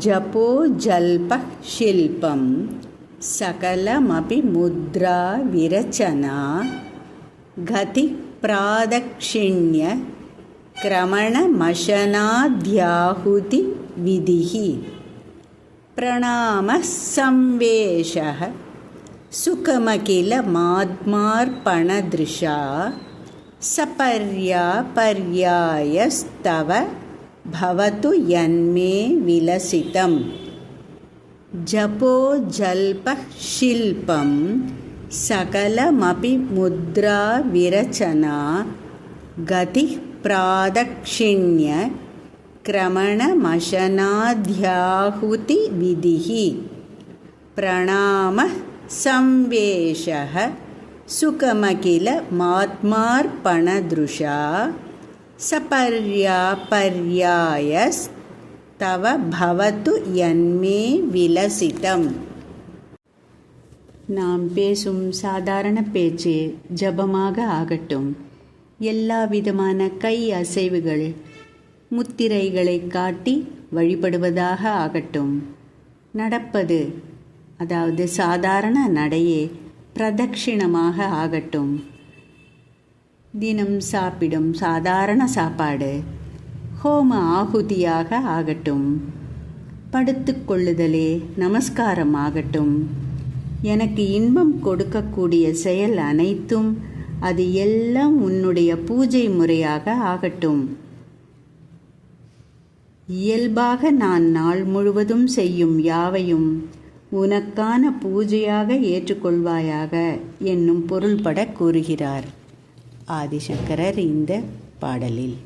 जपो जल्पः शिल्पं सकलमपि मुद्रा विरचना गतिप्रादक्षिण्य क्रमणमशनाद्याहुति विधिः प्रणामः संवेशः सुखमखिल मात्मार्पणदृशा सपर्यापर्यायस्तव भवतु यन्मे विलसितं जपो जल्पः शिल्पं सकलमपि मुद्रा विरचना गतिः प्रादक्षिण्य क्रमणमशनाद्याहुति विधिः प्रणामः संवेशः सुखमखिल मात्मार्पणदृशा सपर्यापर्यायस्तव भवतु यन्मे विलसितम्. நாம் பேசும் சாதாரண பேச்சு ஜபமாக ஆகட்டும். எல்லா விதமான கை அசைவுகள் முத்திரைகளை காட்டி வழிபடுவதாக ஆகட்டும். நடப்பது, அதாவது சாதாரண நடையே பிரதட்சிணமாக ஆகட்டும். தினம் சாப்பிடும் சாதாரண சாப்பாடு ஹோம ஆகுதியாக ஆகட்டும். படுத்துக்கொள்ளுதலே நமஸ்காரம் ஆகட்டும். எனக்கு இன்பம் கொடுக்கக்கூடிய செயல் அனைத்தும் அது எல்லாம் உன்னுடைய பூஜை முறையாக ஆகட்டும். இயல்பாக நான் நாள் முழுவதும் செய்யும் யாவையும் உனக்கான பூஜையாக ஏற்றுக்கொள்வாயாக என்னும் பொருள்பட கூறுகிறார் ஆதிசங்கரர் இந்த பாடலில்.